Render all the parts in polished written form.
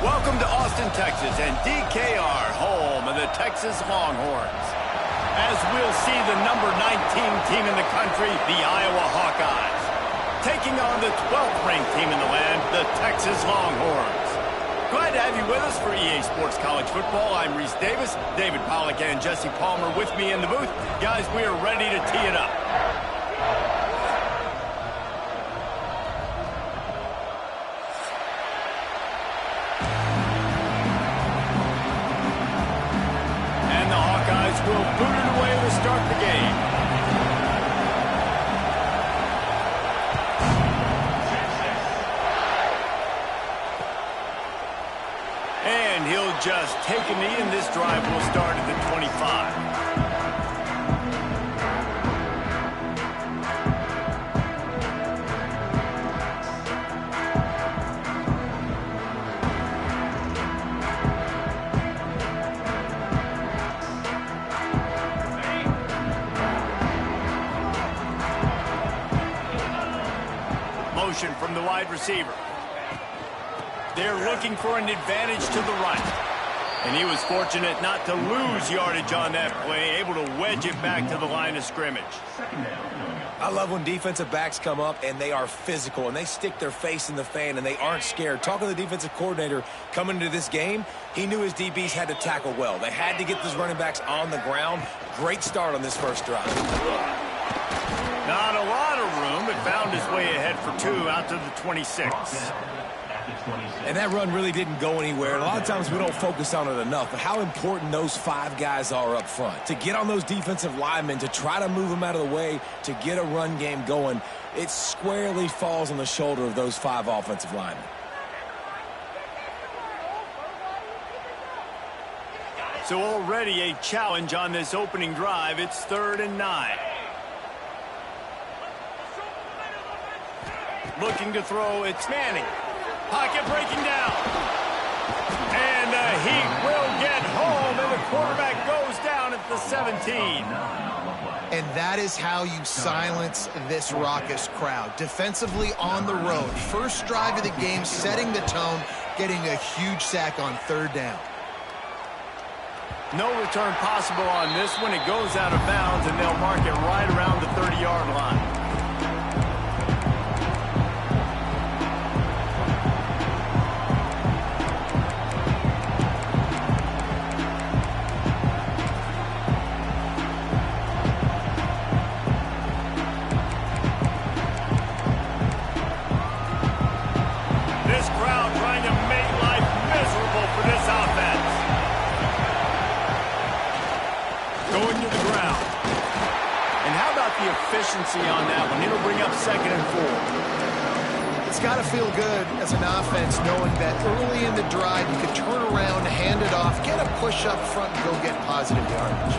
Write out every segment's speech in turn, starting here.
Welcome to Austin, Texas, and DKR, home of the Texas Longhorns. As we'll see the number 19 team in the country, the Iowa Hawkeyes, taking on the 12th-ranked team in the land, the Texas Longhorns. Glad to have you with us for EA Sports College Football. I'm Reese Davis, David Pollack, and Jesse Palmer with me in the booth. Guys, we are ready to tee it up. Will boot it away to start the game. And he'll just take a knee, and this drive will start at the 25. From the wide receiver. They're looking for an advantage to the right. And he was fortunate not to lose yardage on that play, able to wedge it back to the line of scrimmage. I love when defensive backs come up and they are physical and they stick their face in the fan and they aren't scared. Talking to the defensive coordinator coming into this game, he knew his DBs had to tackle well. They had to get those running backs on the ground. Great start on this first drive. Not a lot of room, but found his way ahead for two out to the 26. And that run really didn't go anywhere. And a lot of times we don't focus on it enough, but how important those five guys are up front. To get on those defensive linemen, to try to move them out of the way, to get a run game going, it squarely falls on the shoulder of those five offensive linemen. So already a challenge on this opening drive. It's 3rd and 9. Looking to throw, it's Manning. Pocket breaking down. And the Heat will get home, and the quarterback goes down at the 17. And that is how you silence this raucous crowd. Defensively on the road. First drive of the game, setting the tone, getting a huge sack on 3rd down. No return possible on this one. It goes out of bounds, and they'll mark it right around the 30-yard line. Efficiency on that one. It'll bring up 2nd and 4. It's got to feel good as an offense knowing that early in the drive you can turn around, hand it off, get a push up front, and go get positive yardage.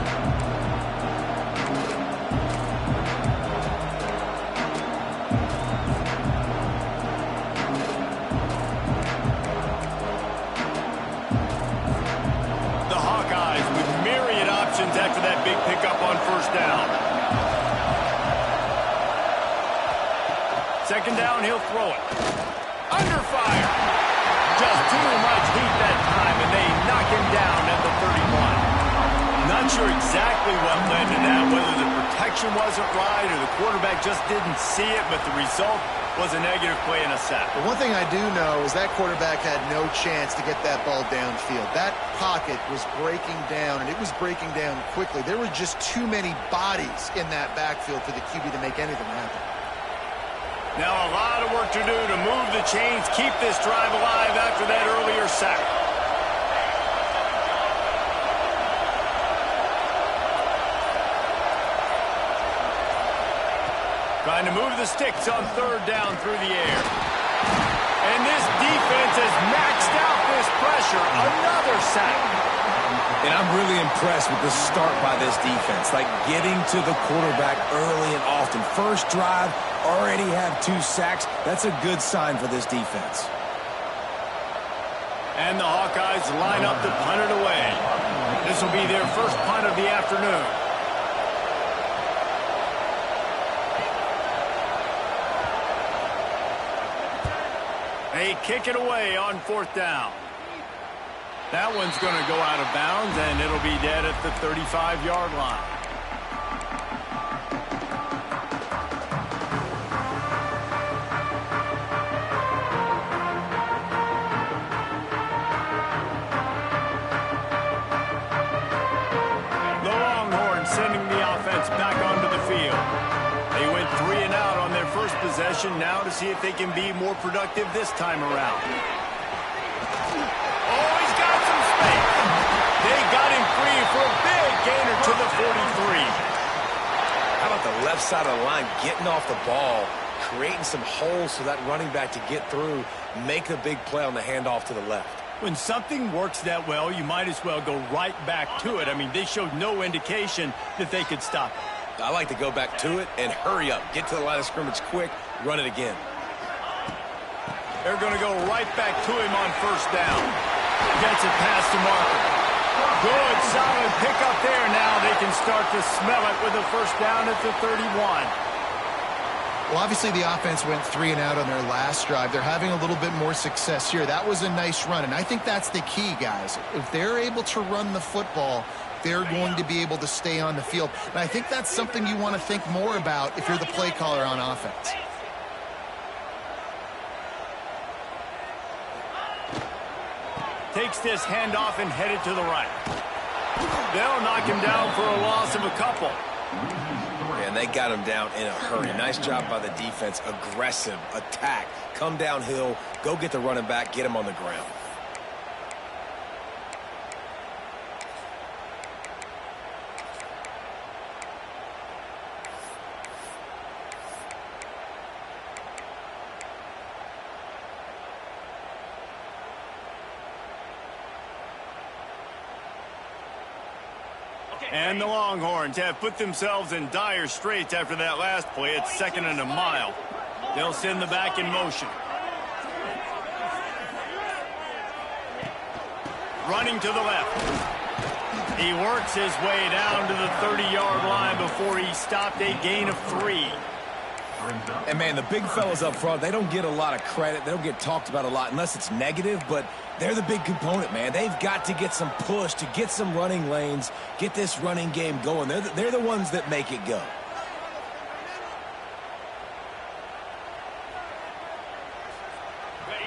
The Hawkeyes with myriad options after that big pickup on 1st down. 2nd down, he'll throw it. Under fire. Just too much heat that time, and they knock him down at the 31. Not sure exactly what led to that, whether the protection wasn't right or the quarterback just didn't see it, but the result was a negative play and a sack. But one thing I do know is that quarterback had no chance to get that ball downfield. That pocket was breaking down, and it was breaking down quickly. There were just too many bodies in that backfield for the QB to make anything happen. Now a lot of work to do to move the chains, keep this drive alive after that earlier sack. Trying to move the sticks on 3rd down through the air. And this defense has maxed out this pressure. Another sack. And I'm really impressed with the start by this defense, like getting to the quarterback early and often. First drive, already have 2 sacks. That's a good sign for this defense. And the Hawkeyes line up to punt it away. This will be their first punt of the afternoon. They kick it away on 4th down. That one's going to go out of bounds, and it'll be dead at the 35-yard line. The Longhorns sending the offense back onto the field. They went 3 and out on their first possession, now to see if they can be more productive this time around. They got him free for a big gainer to the 43. How about the left side of the line getting off the ball, creating some holes for that running back to get through, make a big play on the handoff to the left. When something works that well, you might as well go right back to it. I mean, they showed no indication that they could stop it. I like to go back to it and hurry up. Get to the line of scrimmage quick, run it again. They're going to go right back to him on first down. Gets it past the marker. Good, solid pickup there. Now they can start to smell it with a first down at the 31. Well, obviously the offense went 3 and out on their last drive. They're having a little bit more success here. That was a nice run, and I think that's the key, guys. If they're able to run the football, they're going to be able to stay on the field. And I think that's something you want to think more about if you're the play caller on offense. Takes this handoff and headed to the right. They'll knock him down for a loss of a couple. And they got him down in a hurry. Nice job by the defense. Aggressive, attack, come downhill, go get the running back, get him on the ground. And the Longhorns have put themselves in dire straits after that last play. It's 2nd and a mile. They'll send the back in motion. Running to the left. He works his way down to the 30-yard line before he stopped a gain of 3. And, man, the big fellas up front, they don't get a lot of credit. They don't get talked about a lot unless it's negative, but they're the big component, man. They've got to get some push, to get some running lanes, get this running game going. They're the ones that make it go.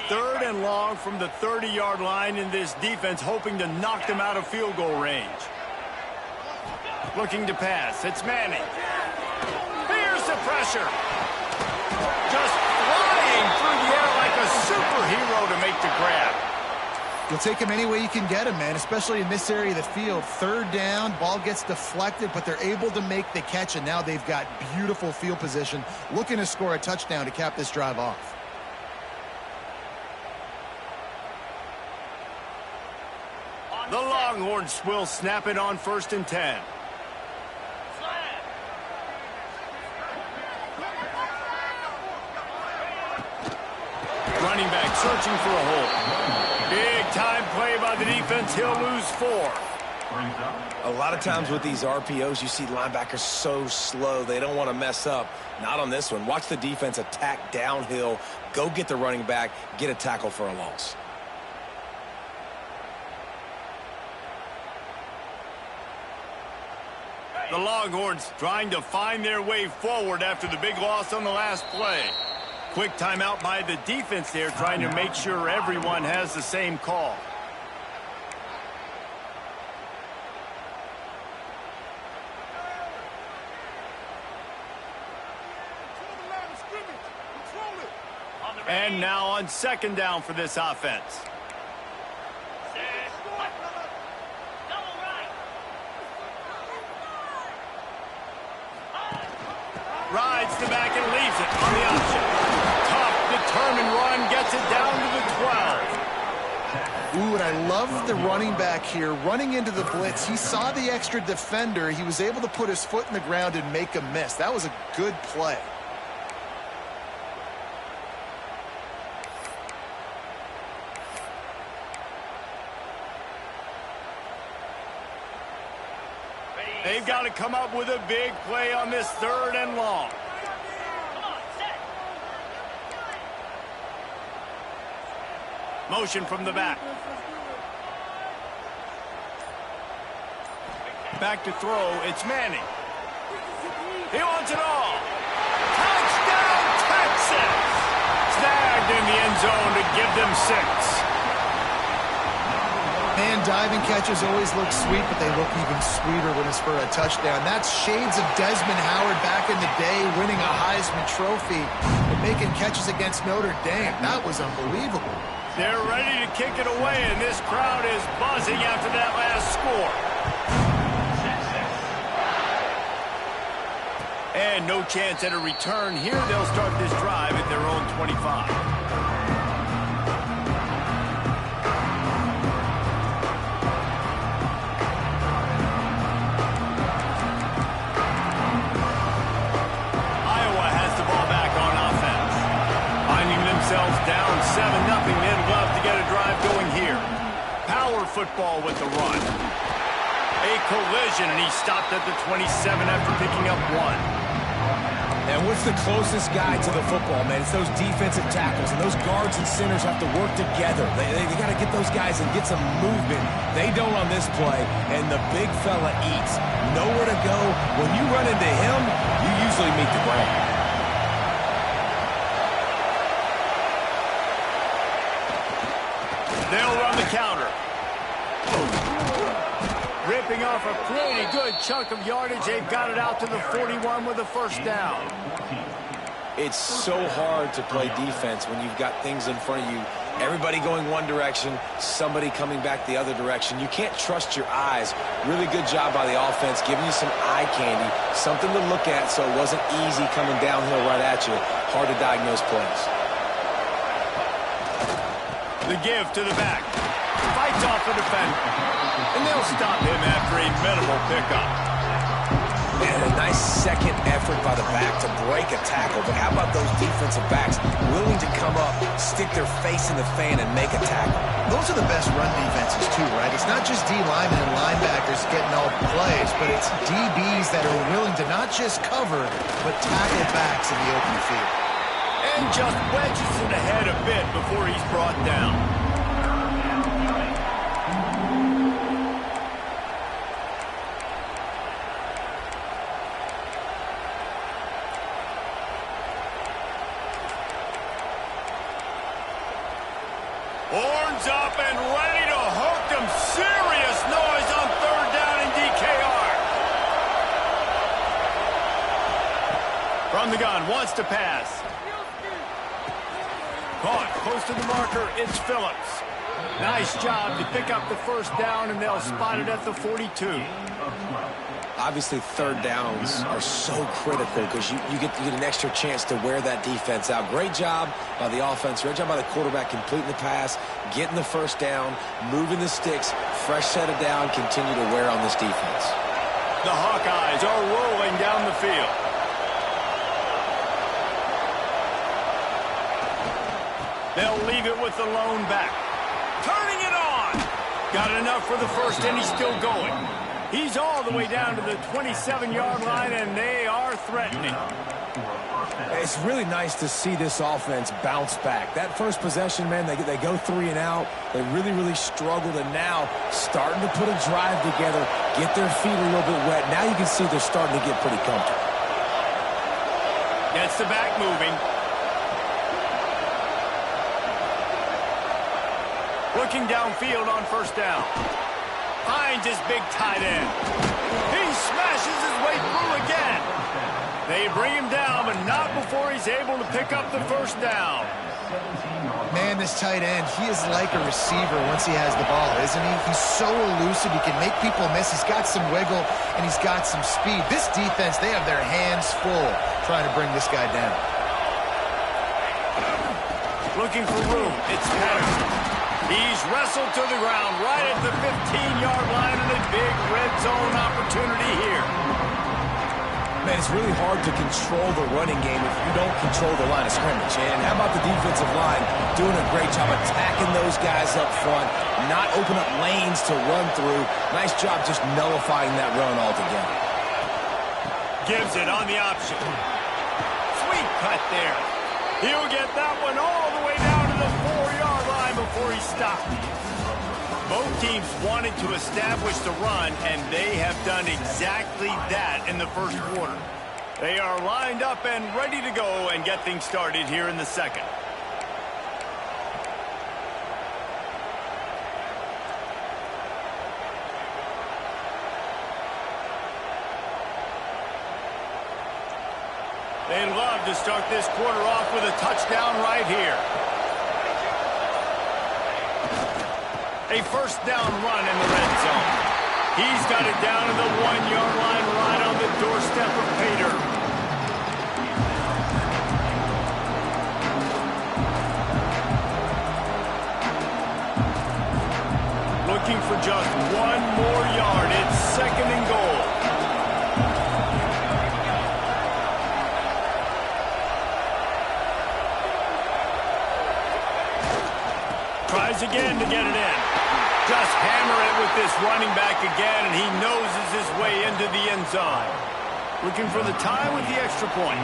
Third and long from the 30-yard line, in this defense hoping to knock them out of field goal range. Looking to pass. It's Manning. Here's the pressure. Just flying through the air like a superhero to make the grab. You'll take him any way you can get him, man, especially in this area of the field. 3rd down, ball gets deflected, but they're able to make the catch, and now they've got beautiful field position, looking to score a touchdown to cap this drive off. The Longhorns will snap it on 1st and 10. Running back searching for a hole. Big time play by the defense. He'll lose 4. A lot of times with these RPOs, you see linebackers so slow. They don't want to mess up. Not on this one. Watch the defense attack downhill. Go get the running back. Get a tackle for a loss. The Longhorns trying to find their way forward after the big loss on the last play. Quick timeout by the defense there, trying to make sure everyone has the same call. And now on 2nd down for this offense. Rides the back and leaves it on the option. Tough, determined run, gets it down to the 12. Ooh, and I love the running back here running into the blitz. He saw the extra defender. He was able to put his foot in the ground and make a miss. That was a good play. They've got to come up with a big play on this 3rd and long. Motion from the back. Back to throw, it's Manning. He wants it all. Touchdown, Texas! Snagged in the end zone to give them 6. Man, diving catches always look sweet, but they look even sweeter when it's for a touchdown. That's shades of Desmond Howard back in the day, winning a Heisman Trophy and making catches against Notre Dame. That was unbelievable. They're ready to kick it away, and this crowd is buzzing after that last score. And no chance at a return here. They'll start this drive at their own 25. Down 7-0. They'd love to get a drive going here. Power football with the run. A collision, and he stopped at the 27 after picking up 1. And what's the closest guy to the football, man? It's those defensive tackles, and those guards and centers have to work together. They got to get those guys and get some movement. They don't on this play, and the big fella eats. Nowhere to go. When you run into him, you usually meet the ground. They'll run the counter. Ripping off a pretty good chunk of yardage. They've got it out to the 41 with a first down. It's so hard to play defense when you've got things in front of you. Everybody going one direction, somebody coming back the other direction. You can't trust your eyes. Really good job by the offense, giving you some eye candy, something to look at so it wasn't easy coming downhill right at you. Hard to diagnose plays. The give to the back. Fights off the defender. And they'll stop him after a minimal pickup. And a nice second effort by the back to break a tackle. But how about those defensive backs willing to come up, stick their face in the fan, and make a tackle? Those are the best run defenses, too, right? It's not just D linemen and linebackers getting all the plays, but it's DBs that are willing to not just cover, but tackle backs in the open field. And just wedges it ahead a bit before he's brought down. Horns up and ready to hook them. Serious noise on third down in DKR. From the gun, wants to pass. Caught, close to the marker, it's Phillips. Nice job to pick up the first down, and they'll spot it at the 42. Obviously, third downs are so critical because you get an extra chance to wear that defense out. Great job by the offense. Great job by the quarterback completing the pass, getting the first down, moving the sticks, fresh set of down, continue to wear on this defense. The Hawkeyes are rolling down the field. They'll leave it with the lone back. Turning it on. Got enough for the first, and he's still going. He's all the way down to the 27-yard line, and they are threatening. It's really nice to see this offense bounce back. That first possession, man, they go 3 and out. They really struggled, and now starting to put a drive together, get their feet a little bit wet. Now you can see they're starting to get pretty comfortable. Gets the back moving. Looking downfield on first down. Finds his big tight end. He smashes his way through again. They bring him down, but not before he's able to pick up the first down. Man, this tight end, he is like a receiver once he has the ball, isn't he? He's so elusive. He can make people miss. He's got some wiggle, and he's got some speed. This defense, they have their hands full trying to bring this guy down. Looking for room. It's Patterson. He's wrestled to the ground right at the 15-yard line, and a big red zone opportunity here. Man, it's really hard to control the running game if you don't control the line of scrimmage. And how about the defensive line doing a great job attacking those guys up front, not open up lanes to run through. Nice job just nullifying that run altogether. Gives it on the option. Sweet cut there. He'll get that one all the way down to the 4-yard line before he stopped. Both teams wanted to establish the run, and they have done exactly that in the first quarter. They are lined up and ready to go and get things started here in the second. They'd love to start this quarter off with a touchdown right here. A first down run in the red zone. He's got it down to the 1-yard line right on the doorstep of Pater. Looking for just one more yard. It's second and goal. Tries again to get it in. Just hammer it with this running back again, and he noses his way into the end zone. Looking for the tie with the extra point.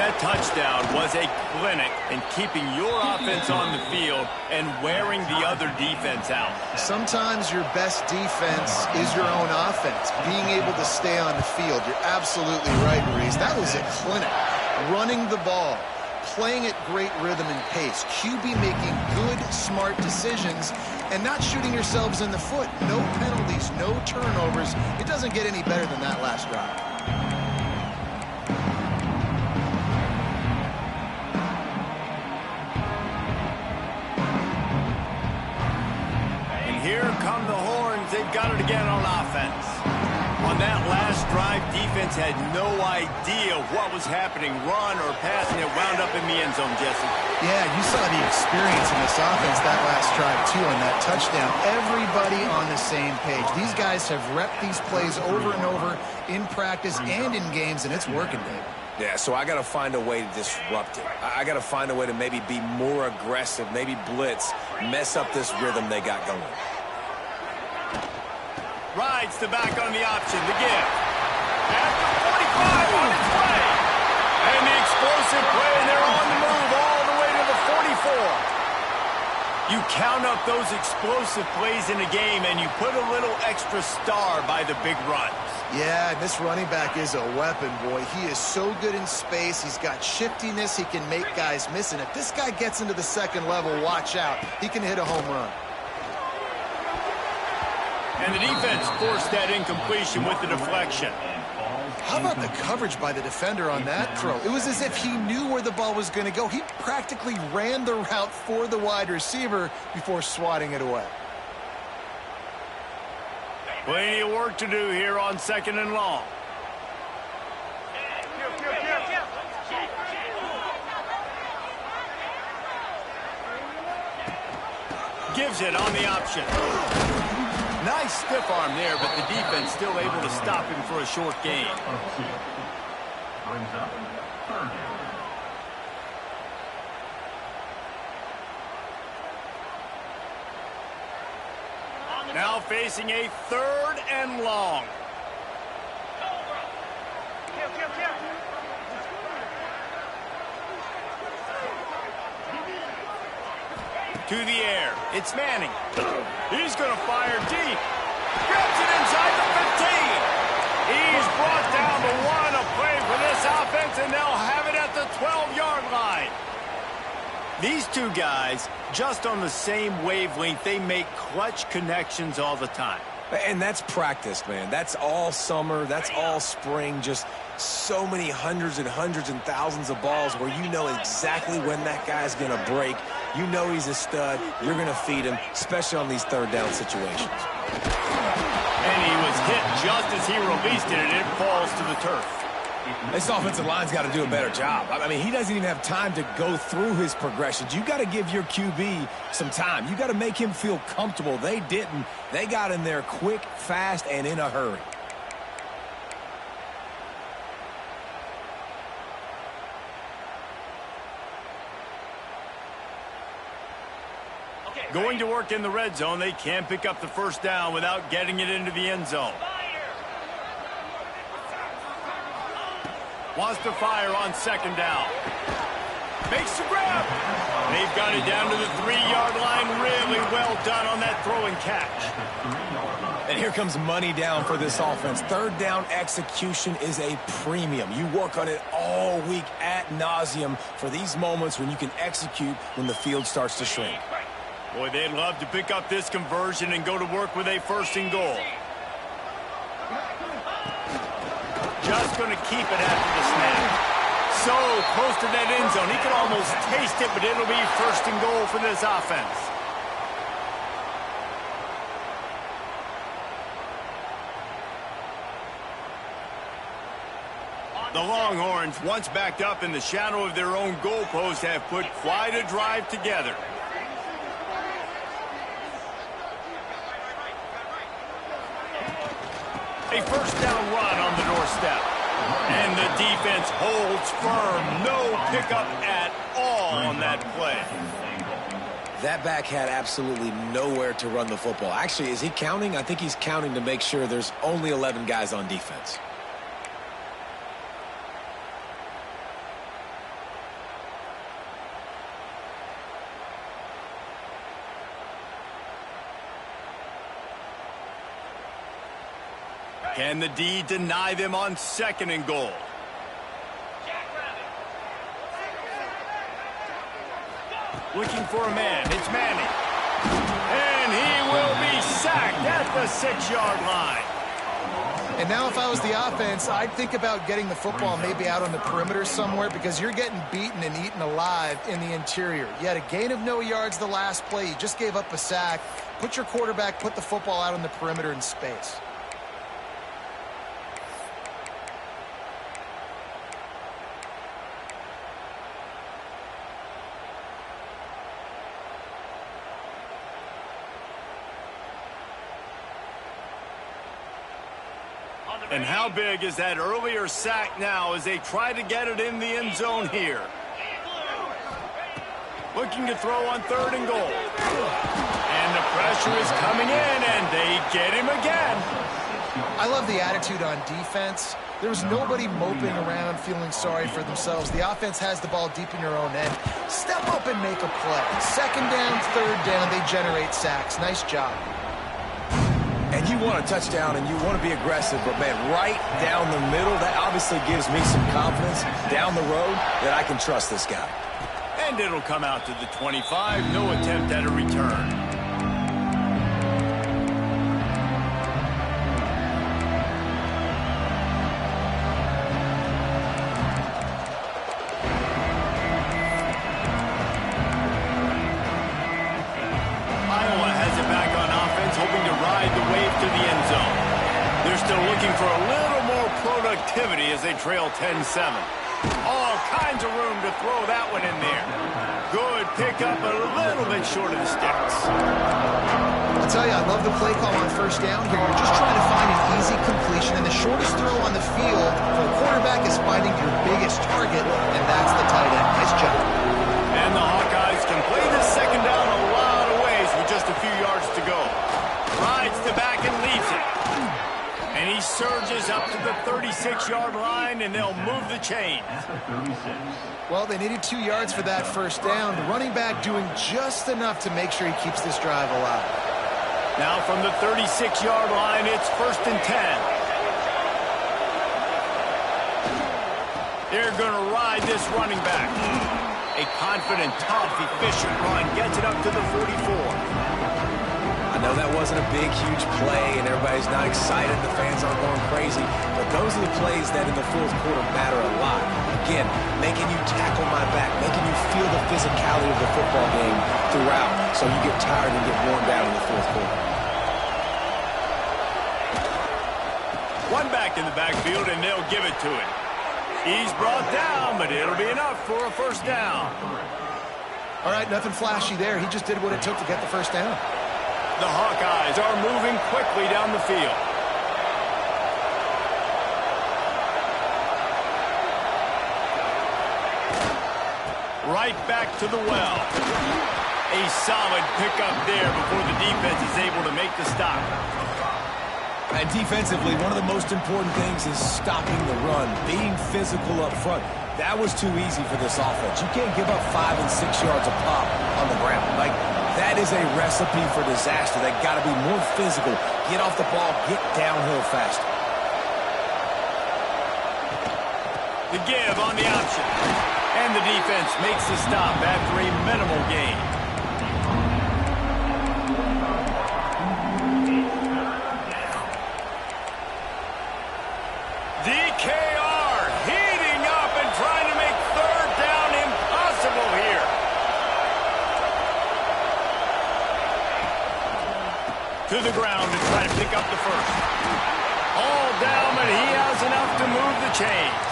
That touchdown was a clinic in keeping your offense on the field and wearing the other defense out. Sometimes your best defense is your own offense, being able to stay on the field. You're absolutely right, Reese. That was a clinic. Running the ball, playing at great rhythm and pace. QB making good, smart decisions and not shooting yourselves in the foot. No penalties, no turnovers. It doesn't get any better than that last drive. And here come the horns. They've got it again on offense. On that last drive, defense had no idea what was happening, run or pass, and it wound up in the end zone, Jesse. Yeah, you saw the experience in this offense that last drive, too, on that touchdown. Everybody on the same page. These guys have repped these plays over and over in practice and in games, and it's working, Dave. Yeah, so I got to find a way to disrupt it. I got to find a way to maybe be more aggressive, maybe blitz, mess up this rhythm they got going. Rides the back on the option, the give. After 45 on its way. And the explosive play, and they're on the move all the way to the 44. You count up those explosive plays in a game, and you put a little extra star by the big runs. Yeah, this running back is a weapon, boy. He is so good in space. He's got shiftiness. He can make guys miss. And if this guy gets into the second level, watch out. He can hit a home run. And the defense forced that incompletion with the deflection. How about the coverage by the defender on that throw? It was as if he knew where the ball was going to go. He practically ran the route for the wide receiver before swatting it away. Plenty of work to do here on second and long. Gives it on the option. Nice stiff arm there, but the defense still able to stop him for a short gain. Now facing a third and long. To the air. It's Manning. He's going to fire deep. Grabs it inside the 15. He's brought down the one. A play for this offense, and they'll have it at the 12-yard line. These two guys, just on the same wavelength, they make clutch connections all the time. And that's practice, man. That's all summer. That's all spring. Just so many hundreds and thousands of balls where you know exactly when that guy's going to break. You know he's a stud. You're going to feed him, especially on these third down situations. And he was hit just as he released it, and it falls to the turf. This offensive line's got to do a better job. I mean, he doesn't even have time to go through his progressions. You got to give your QB some time. You got to make him feel comfortable. They didn't. They got in there quick, fast, and in a hurry. Going to work in the red zone, they can't pick up the first down without getting it into the end zone. Wants to fire on second down. Makes the grab. They've got it down to the 3-yard line. Really well done on that that throw and catch. And here comes money down for this offense. Third down execution is a premium. You work on it all week ad nauseum for these moments when you can execute when the field starts to shrink. Boy, they'd love to pick up this conversion and go to work with a 1st and goal. Just going to keep it after the snap. So close to that end zone. He can almost taste it, but it'll be 1st and goal for this offense. The Longhorns, once backed up in the shadow of their own goalpost, have put quite a drive together. A 1st down run on the doorstep. And the defense holds firm. No pickup at all on that play. That back had absolutely nowhere to run the football. Actually, is he counting? I think he's counting to make sure there's only 11 guys on defense. Can the D deny them on 2nd and goal? Looking for a man. It's Manning. And he will be sacked at the 6-yard line. And now if I was the offense, I'd think about getting the football maybe out on the perimeter somewhere because you're getting beaten and eaten alive in the interior. You had a gain of no yards the last play. You just gave up a sack. Put your quarterback, put the football out on the perimeter in space. And how big is that earlier sack now as they try to get it in the end zone here? Looking to throw on 3rd and goal. And the pressure is coming in, and they get him again. I love the attitude on defense. There's nobody moping around feeling sorry for themselves. The offense has the ball deep in your own end. Step up and make a play. 2nd down, 3rd down, they generate sacks. Nice job. And you want a touchdown and you want to be aggressive, but, man, right down the middle, that obviously gives me some confidence down the road that I can trust this guy. And it'll come out to the 25. No attempt at a return. Looking for a little more productivity as they trail 10-7. All kinds of room to throw that one in there. Good pickup, but a little bit short of the sticks. I'll tell you, I love the play call on 1st down here. You're just trying to find an easy completion, and the shortest throw on the field for the quarterback is finding your biggest target, and that's the tight end. Nice job. And the Hawkeyes can play this 2nd down a lot of ways with just a few yards to go. Rides the back and leaves it. And he surges up to the 36-yard line, and they'll move the chain. Well, they needed 2 yards for that 1st down. The running back doing just enough to make sure he keeps this drive alive. Now from the 36-yard line, it's 1st and 10. They're going to ride this running back. A confident, tough, efficient run gets it up to the 44. I know that wasn't a big, huge play, and everybody's not excited. The fans aren't going crazy. But those are the plays that in the 4th quarter matter a lot. Again, making you tackle my back, making you feel the physicality of the football game throughout so you get tired and get worn down in the 4th quarter. One back in the backfield, and they'll give it to him. He's brought down, but it'll be enough for a 1st down. All right, nothing flashy there. He just did what it took to get the 1st down. The Hawkeyes are moving quickly down the field. Right back to the well. A solid pickup there before the defense is able to make the stop. And defensively, one of the most important things is stopping the run, being physical up front. That was too easy for this offense. You can't give up 5 and 6 yards a pop on the ground. Like, That is a recipe for disaster. They got to be more physical. Get off the ball, get downhill faster. The give on the option. And the defense makes the stop after a minimal gain. DKR heating up and trying to make third down impossible here. To the ground to try to pick up the first. All down, but he has enough to move the chains.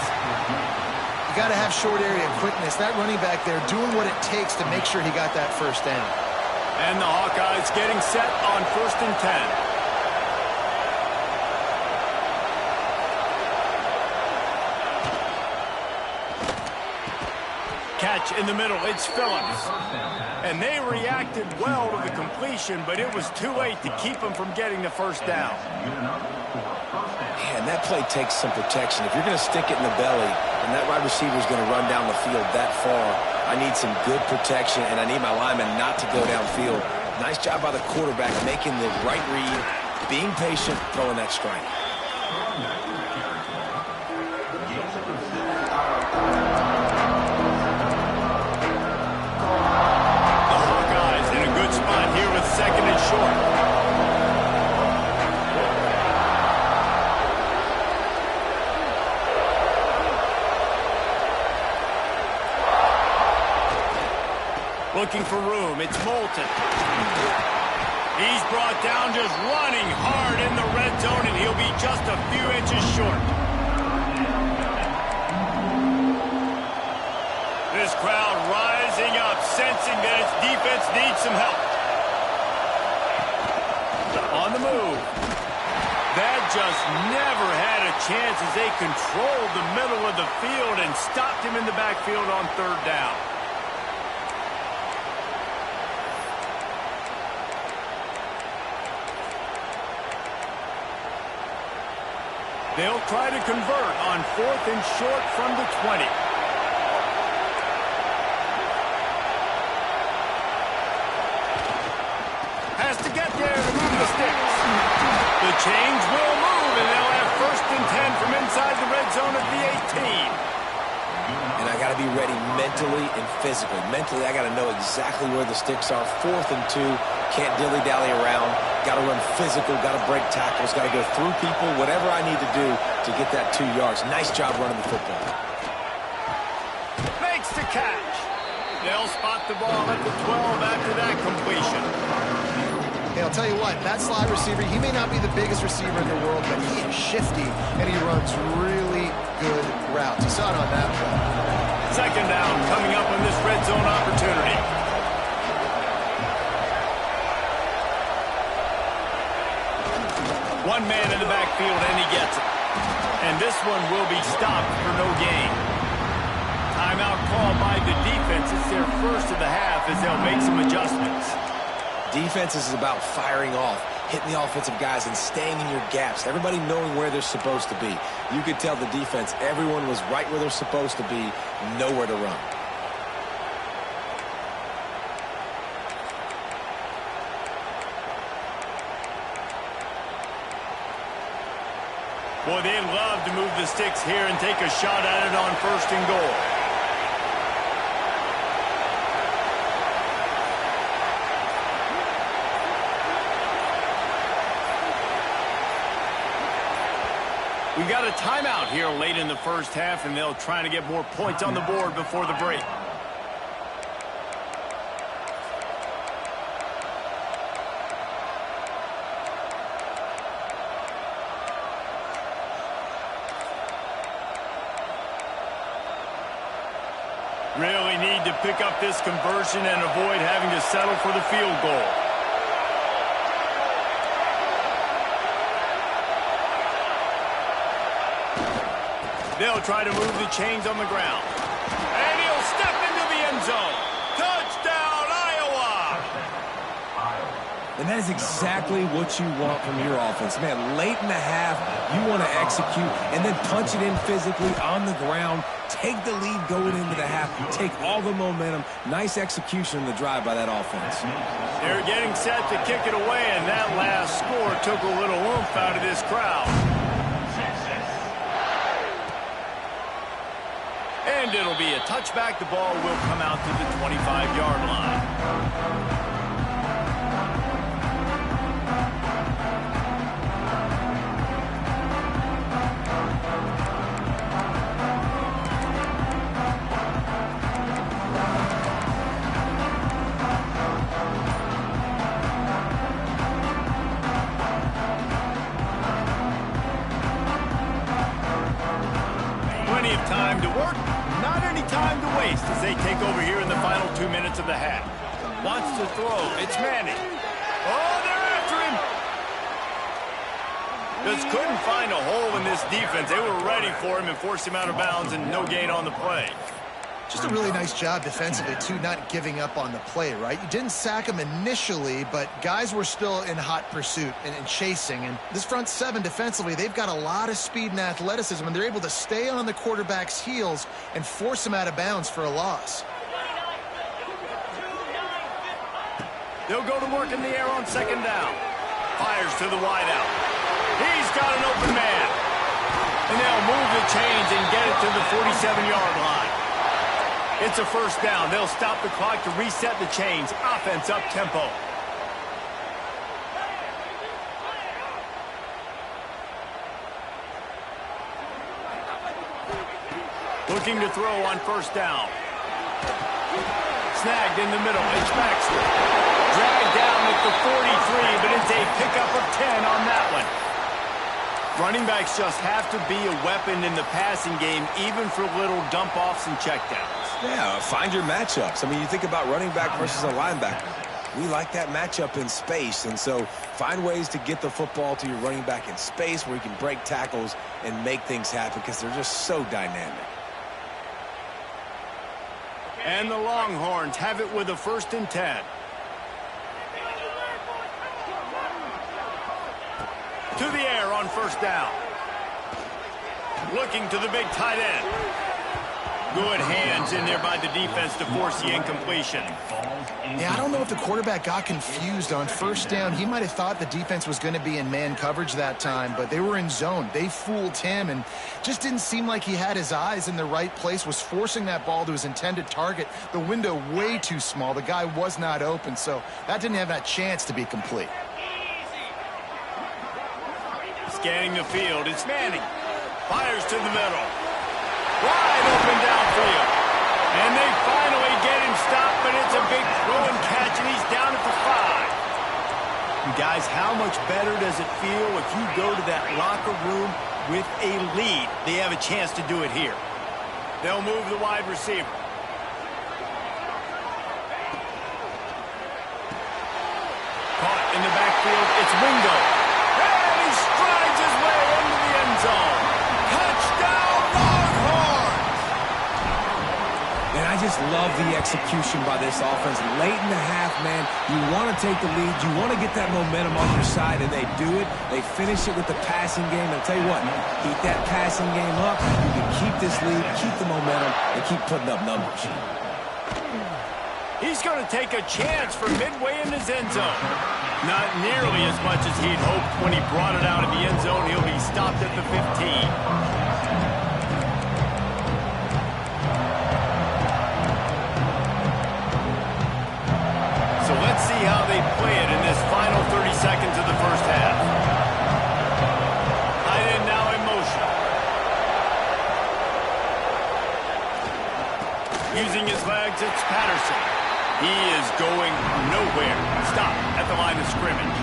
You got to have short area quickness. That running back there doing what it takes to make sure he got that first down. And the Hawkeyes getting set on 1st and 10. Catch in the middle, it's Phillips. And they reacted well to the completion, but it was too late to keep him from getting the first down. Man, that play takes some protection. If you're going to stick it in the belly and that wide receiver is going to run down the field that far, I need some good protection, and I need my lineman not to go downfield. Nice job by the quarterback making the right read, being patient, throwing that strike. Second and short. Looking for room. It's Moulton. He's brought down just running hard in the red zone, and he'll be just a few inches short. This crowd rising up, sensing that its defense needs some help. On the move. That just never had a chance as they controlled the middle of the field and stopped him in the backfield on third down. They'll try to convert on 4th and short from the 20. Has to get there to move the sticks. The chains will move, and they'll have 1st and 10 from inside the red zone at the 18. And I got to be ready mentally and physically. Mentally, I got to know exactly where the sticks are. 4th and 2, can't dilly-dally around. Got to run physical, got to break tackles, got to go through people, whatever I need to do to get that 2 yards. Nice job running the football. Makes the catch. They'll spot the ball at the 12 after that completion. Hey, I'll tell you what, that slot receiver, he may not be the biggest receiver in the world, but he is shifty, and he runs really good routes. You saw it on that play. Second down coming up on this red zone opportunity. One man in the backfield, and he gets it. And this one will be stopped for no gain. Timeout called by the defense. It's their first of the half as they'll make some adjustments. Defense is about firing off, hitting the offensive guys and staying in your gaps. Everybody knowing where they're supposed to be. You could tell the defense, everyone was right where they're supposed to be, nowhere to run. Boy, they'd love to move the sticks here and take a shot at it on 1st and goal. We got a timeout here late in the first half, and they'll try to get more points on the board before the break. Really need to pick up this conversion and avoid having to settle for the field goal. They'll try to move the chains on the ground. And he'll step into the end zone. Touchdown, Iowa! And that is exactly what you want from your offense. Man, late in the half, you want to execute and then punch it in physically on the ground. Take the lead going into the half. Take all the momentum. Nice execution in the drive by that offense. They're getting set to kick it away, and that last score took a little oomph out of this crowd. And it'll be a touchback. The ball will come out to the 25-yard line. Plenty of time to work, not any time to waste as they take over here in the final 2 minutes of the half. Wants to throw. It's Manning. Oh, they're after him. Just couldn't find a hole in this defense. They were ready for him and forced him out of bounds, and no gain on the play. Just a really nice job defensively, too, not giving up on the play, right? You didn't sack him initially, but guys were still in hot pursuit and chasing. And this front seven defensively, they've got a lot of speed and athleticism, and they're able to stay on the quarterback's heels and force him out of bounds for a loss. They'll go to work in the air on second down. Fires to the wideout. He's got an open man. And they'll move the chains and get it to the 47-yard line. It's a first down. They'll stop the clock to reset the chains. Offense up tempo. Looking to throw on first down. Snagged in the middle. It's Baxter. Dragged down at the 43, but it's a pickup of 10 on that one. Running backs just have to be a weapon in the passing game, even for little dump-offs and checkdowns. Yeah, find your matchups. I mean, you think about running back versus a linebacker. We like that matchup in space, and so find ways to get the football to your running back in space where you can break tackles and make things happen because they're just so dynamic. And the Longhorns have it with a 1st and 10. To the air on first down. Looking to the big tight end. Good hands in there by the defense to force the incompletion. Yeah, I don't know if the quarterback got confused on first down. He might have thought the defense was going to be in man coverage that time, but they were in zone. They fooled him and just didn't seem like he had his eyes in the right place, was forcing that ball to his intended target. The window way too small. The guy was not open, so that didn't have that chance to be complete. Scanning the field, it's Manning. Fires to the middle. Wide open downfield. And they finally get him stopped, but it's a big throw and catch, and he's down at the 5. You guys, how much better does it feel if you go to that locker room with a lead? They have a chance to do it here. They'll move the wide receiver. Caught in the backfield, it's Wingo. And he strides his way into the end zone. Touchdown, Longhorns! And I just love the execution by this offense. Late in the half, man, you want to take the lead. You want to get that momentum on your side, and they do it. They finish it with the passing game. I'll tell you what, keep that passing game up. You can keep this lead, keep the momentum, and keep putting up numbers. He's going to take a chance from midway in his end zone. Not nearly as much as he'd hoped when he brought it out of the end zone. He'll be stopped at the 15. So let's see how they play it in this final 30 seconds of the first half. Tight end now in motion. Using his legs, it's Patterson. He is going nowhere. Stop at the line of scrimmage.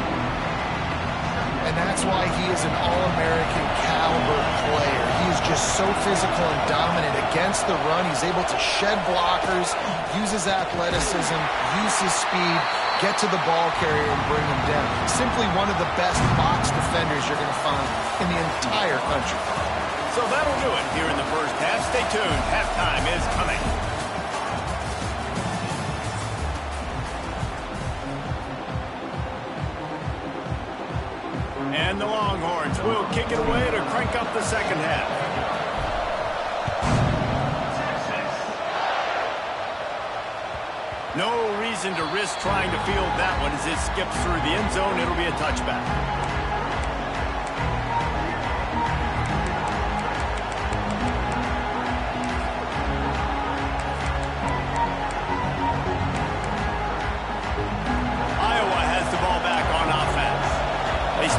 And that's why he is an All-American caliber player. He is just so physical and dominant against the run. He's able to shed blockers, use his athleticism, use his speed, get to the ball carrier and bring him down. Simply one of the best box defenders you're going to find in the entire country. So that'll do it here in the first half. Stay tuned. Halftime is coming. And the Longhorns will kick it away to crank up the second half. No reason to risk trying to field that one as it skips through the end zone. It'll be a touchback.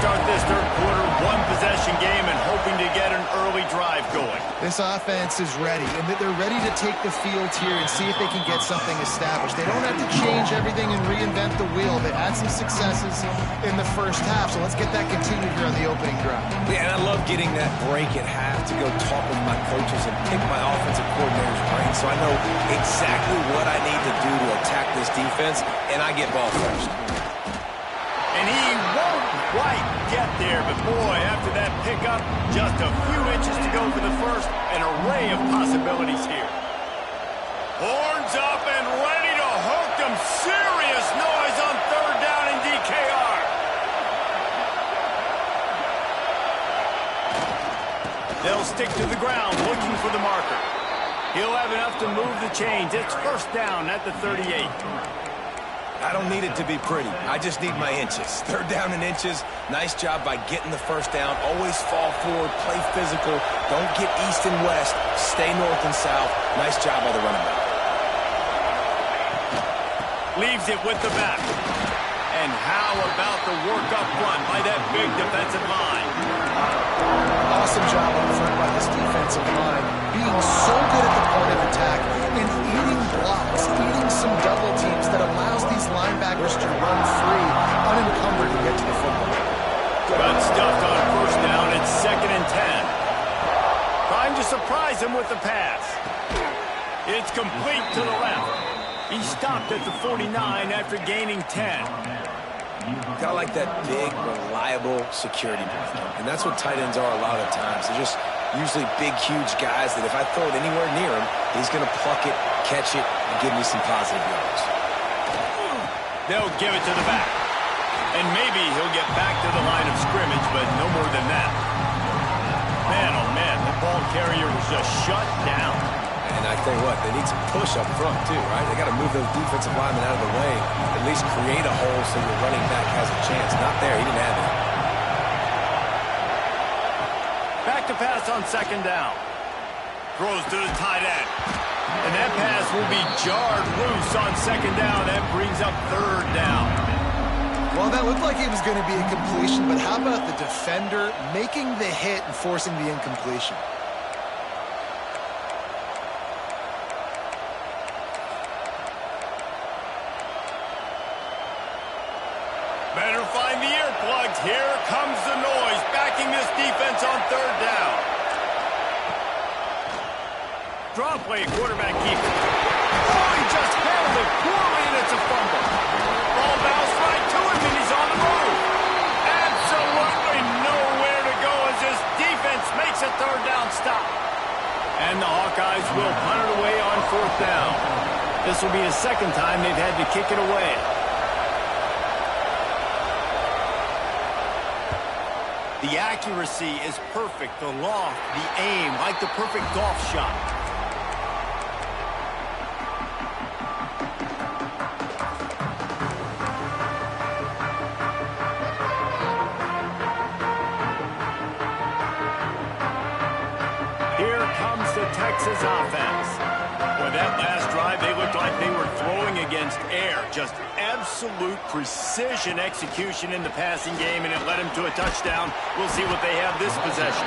Start this third quarter, one-possession game, and hoping to get an early drive going. This offense is ready, and they're ready to take the field here and see if they can get something established. They don't have to change everything and reinvent the wheel. They had some successes in the first half, so let's get that continued here on the opening drive. Yeah, and I love getting that break at half to go talk with my coaches and pick my offensive coordinator's brain so I know exactly what I need to do to attack this defense, and I get ball first. And he won't quite get there, but boy, after that pickup, just a few inches to go for the first, an array of possibilities here. Horns up and ready to hook them. Serious noise on third down in DKR. They'll stick to the ground looking for the marker. He'll have enough to move the chains. It's first down at the 38. I don't need it to be pretty. I just need my inches. Third down in inches. Nice job by getting the first down. Always fall forward, play physical. Don't get east and west. Stay north and south. Nice job by the running back. Leaves it with the back. And how about the work up front by that big defensive line? Awesome job up front by this defensive line. Being so good at the point of attack and eating blocks, eating some double teams that allows these linebackers to run free, unencumbered to get to the football. Got stuffed on first down. It's 2nd and 10. Trying to surprise him with the pass. It's complete to the left. He stopped at the 49 after gaining 10. Got like that big, reliable security blanket. And that's what tight ends are a lot of times. They're just usually big, huge guys that if I throw it anywhere near him, he's going to pluck it, catch it, and give me some positive yards. They'll give it to the back. And maybe he'll get back to the line of scrimmage, but no more than that. Man, oh man, the ball carrier was just shut down. And I tell you what, they need some push up front too, right? They got to move those defensive linemen out of the way, at least create a hole so your running back has a chance. Not there, he didn't have it. Back to pass on 2nd down. Throws to the tight end. And that pass will be jarred loose on 2nd down. That brings up 3rd down. Well, that looked like it was going to be a completion, but how about the defender making the hit and forcing the incompletion? Better find the earplugs. Here comes the noise, backing this defense on 3rd down. Draw play, quarterback keeper. Oh, he just handled it poorly, and it's a fumble. Ball bounced right to him, and he's on the move. Absolutely nowhere to go as this defense makes a 3rd down stop. And the Hawkeyes will punt it away on 4th down. This will be the 2nd time they've had to kick it away. The accuracy is perfect, the loft, the aim, like the perfect golf shot. Here comes the Texas offense. Boy, that last drive, they looked like they were throwing against air. Just absolute precision execution in the passing game, and it led him to a touchdown. We'll see what they have this possession.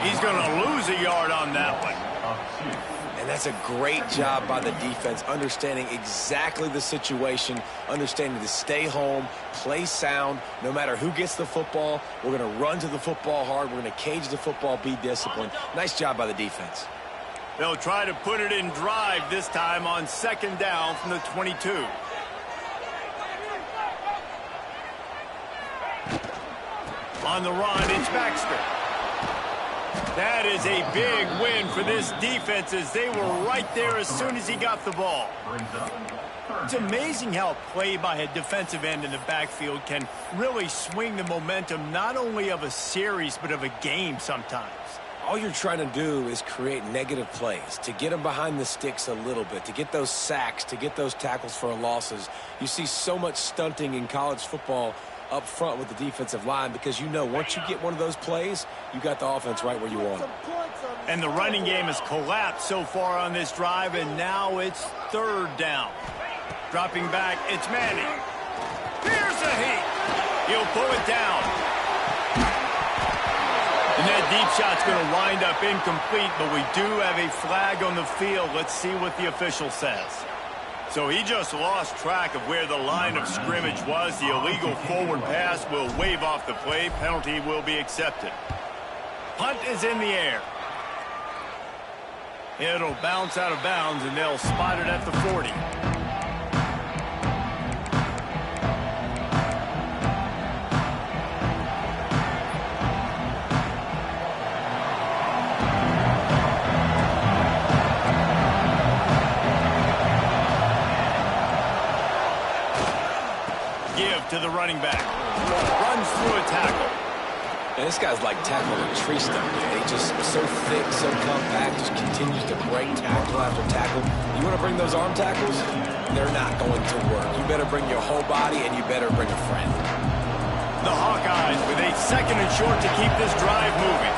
He's going to lose a yard on that one. And that's a great job by the defense, understanding exactly the situation, understanding to stay home, play sound. No matter who gets the football, we're going to run to the football hard. We're going to cage the football, be disciplined. Nice job by the defense. They'll try to put it in drive this time on 2nd down from the 22. On the run, it's Baxter. That is a big win for this defense as they were right there as soon as he got the ball. It's amazing how a play by a defensive end in the backfield can really swing the momentum not only of a series but of a game sometimes. All you're trying to do is create negative plays, to get them behind the sticks a little bit, to get those sacks, to get those tackles for losses. You see so much stunting in college football up front with the defensive line because you know once you get one of those plays, you got the offense right where you want it. And the running game has collapsed so far on this drive, and now it's third down. Dropping back, it's Manning. Here's a heat. He'll pull it down. And that deep shot's going to wind up incomplete, but we do have a flag on the field. Let's see what the official says. So he just lost track of where the line of scrimmage was. The illegal forward pass will wave off the play. Penalty will be accepted. Punt is in the air. It'll bounce out of bounds, and they'll spot it at the 40. Give to the running back. Runs through a tackle. And this guy's like tackling a tree stump. He's just so thick, so compact, just continues to break tackle after tackle. You want to bring those arm tackles? They're not going to work. You better bring your whole body, and you better bring a friend. The Hawkeyes with a second and short to keep this drive moving.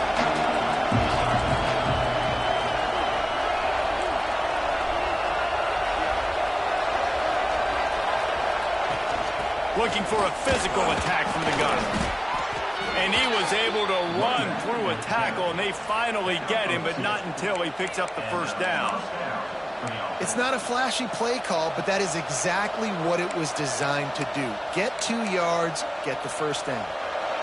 Looking for a physical attack from the gun. And he was able to run through a tackle, and they finally get him, but not until he picks up the first down. It's not a flashy play call, but that is exactly what it was designed to do. Get 2 yards, get the first down.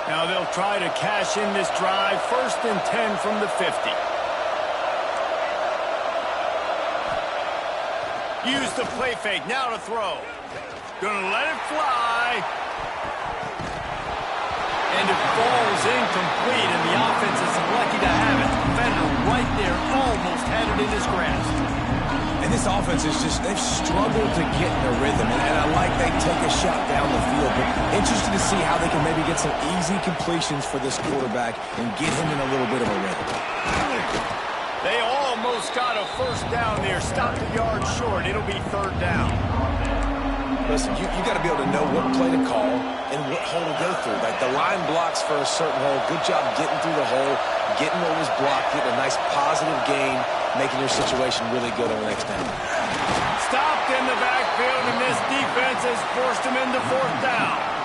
Now they'll try to cash in this drive. 1st and 10 from the 50. Use the play fake. Now to throw. Gonna let it fly. And it falls incomplete, and the offense is lucky to have it. The defender right there almost had it in his grasp. And this offense is just, they've struggled to get in a rhythm. And I like they take a shot down the field, but interested to see how they can maybe get some easy completions for this quarterback and get him in a little bit of a rhythm. They almost got a first down there. Stopped a yard short. It'll be third down. Listen, you got to be able to know what play to call and what hole to go through. Like the line blocks for a certain hole. Good job getting through the hole, getting what was blocked, getting a nice positive gain, making your situation really good on the next down. Stopped in the backfield, and this defense has forced him into fourth down.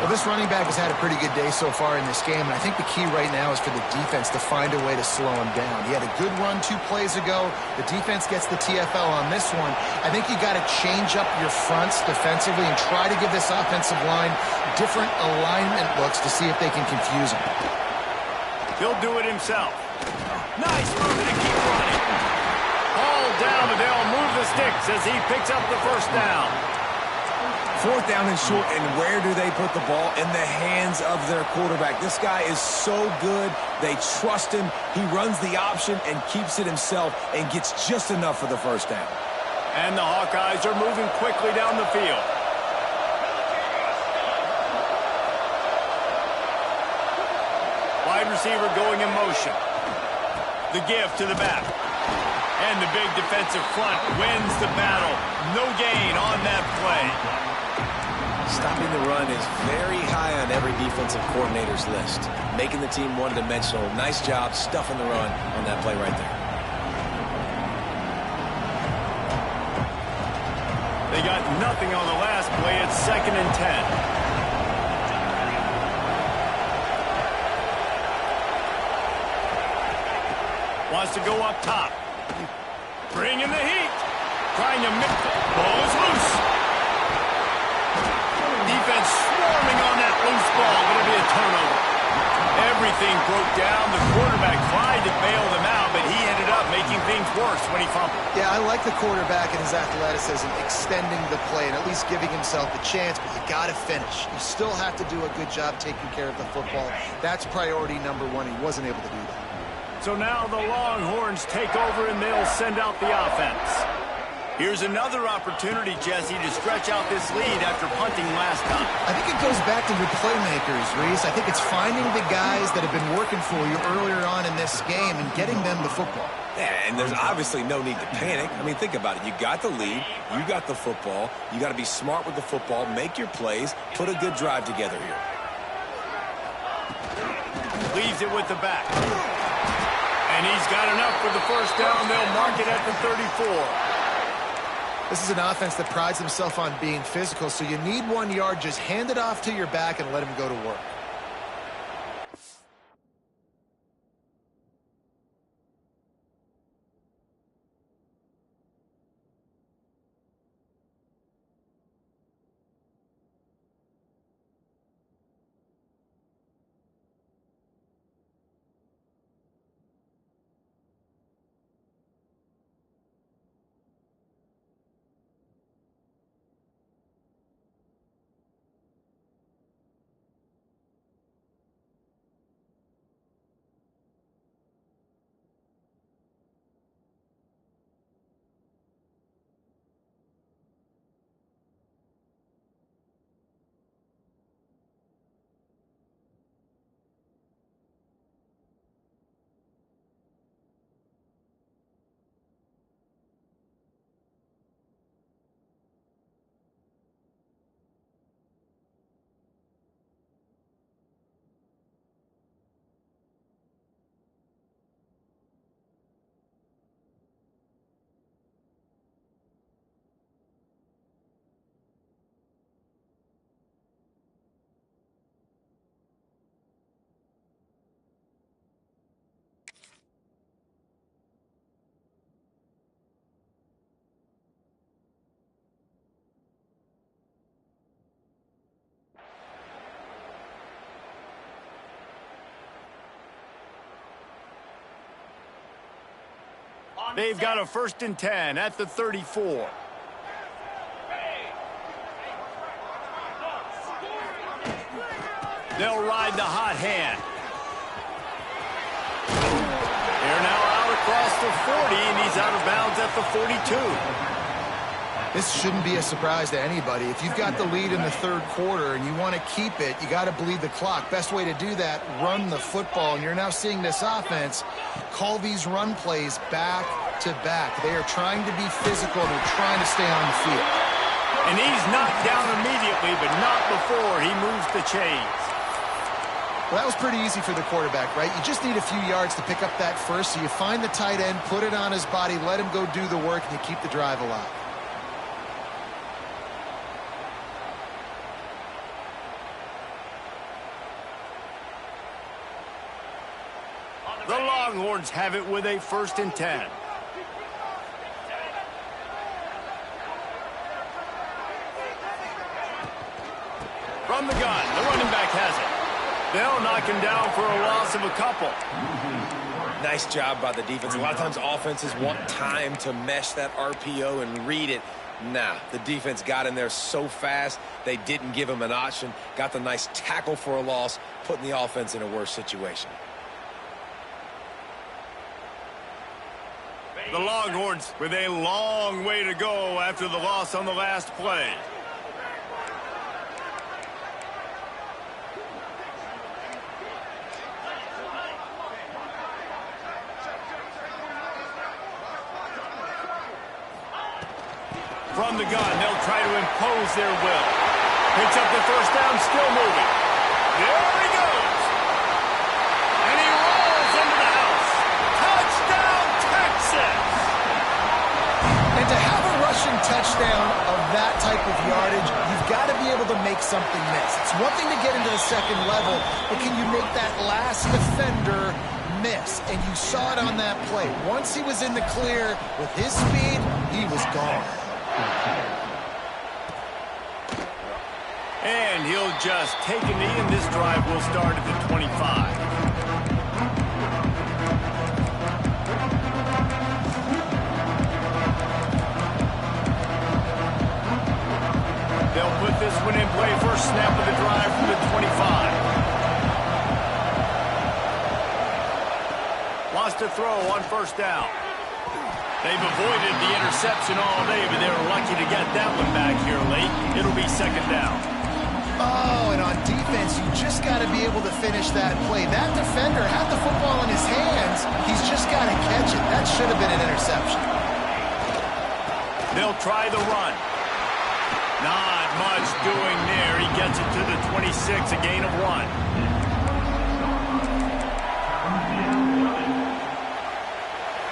Well, this running back has had a pretty good day so far in this game, and I think the key right now is for the defense to find a way to slow him down. He had a good run 2 plays ago. The defense gets the TFL on this one. I think you got to change up your fronts defensively and try to give this offensive line different alignment looks to see if they can confuse him. He'll do it himself. Nice move to keep running. Hauled down, but they'll move the sticks as he picks up the first down. 4th down and short, and where do they put the ball? In the hands of their quarterback. This guy is so good. They trust him. He runs the option and keeps it himself and gets just enough for the first down. And the Hawkeyes are moving quickly down the field. Wide receiver going in motion. The give to the back. And the big defensive front wins the battle. No gain on that play. Stopping the run is very high on every defensive coordinator's list. Making the team one-dimensional. Nice job stuffing the run on that play right there. They got nothing on the last play. It's 2nd and 10. Wants to go up top. Bring in the heat. Trying to mix it. Ball is loose. Defense swarming on that loose ball. Going to be a turnover. Everything broke down. The quarterback tried to bail them out, but he ended up making things worse when he fumbled. Yeah, I like the quarterback and his athleticism, extending the play and at least giving himself a chance, but you got to finish. You still have to do a good job taking care of the football. That's priority number 1. He wasn't able to do that. So now the Longhorns take over, and they'll send out the offense. Here's another opportunity, Jesse, to stretch out this lead after punting last time. I think it goes back to your playmakers, Reese. I think it's finding the guys that have been working for you earlier on in this game and getting them the football. Yeah, and there's obviously no need to panic. I mean, think about it. You got the lead. You got the football. You got to be smart with the football, make your plays, put a good drive together here. Leaves it with the back. And he's got enough for the first down. They'll mark it at the 34. This is an offense that prides himself on being physical, so you need 1 yard. Just hand it off to your back and let him go to work. They've got a 1st and 10 at the 34. They'll ride the hot hand. They're now out across the 40, and he's out of bounds at the 42. This shouldn't be a surprise to anybody. If you've got the lead in the third quarter and you want to keep it, you got to bleed the clock. Best way to do that, run the football. And you're now seeing this offense call these run plays back to back. They are trying to be physical, and they're trying to stay on the field. And he's knocked down immediately, but not before he moves the chains. Well, that was pretty easy for the quarterback, right? You just need a few yards to pick up that first, so you find the tight end, put it on his body, let him go do the work, and you keep the drive alive. The Longhorns have it with a 1st and 10. From the gun, the running back has it. They'll knock him down for a loss of a couple. Nice job by the defense. A lot of times offenses want time to mesh that RPO and read it. Nah, the defense got in there so fast, they didn't give him an option. Got the nice tackle for a loss, putting the offense in a worse situation. The Longhorns with a long way to go after the loss on the last play. From the gun, they'll try to impose their will. Picks up the first down, still moving. There he goes. And he rolls into the house. Touchdown, Texas! And to have a rushing touchdown of that type of yardage, you've got to be able to make something miss. It's one thing to get into the second level, but can you make that last defender miss? And you saw it on that play. Once he was in the clear with his speed, he was gone. And he'll just take a knee, and this drive will start at the 25. They'll put this one in play. First snap of the drive from the 25. Lost a throw on 1st down. They've avoided the interception all day, but they were lucky to get that one back here late. It'll be second down. Oh, and on defense, you just got to be able to finish that play. That defender had the football in his hands. He's just got to catch it. That should have been an interception. They'll try the run. Not much doing there. He gets it to the 26, a gain of 1.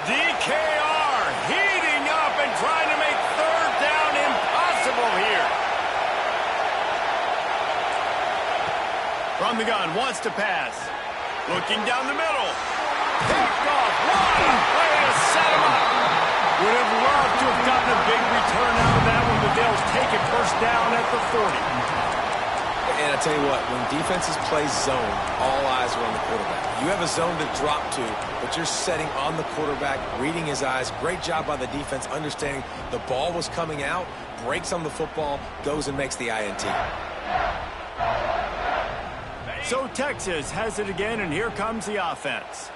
DKR heating up and trying to make third down impossible here. From the gun, wants to pass. Looking down the middle. Picked off. What a way to set him up. Would have loved to have gotten a big return out of that one, but they'll take it first down at the 40. And I tell you what, when defenses play zone, all eyes are on the quarterback. You have a zone to drop to, but you're setting on the quarterback, reading his eyes. Great job by the defense, understanding the ball was coming out, breaks on the football, goes and makes the INT. So Texas has it again, and here comes the offense.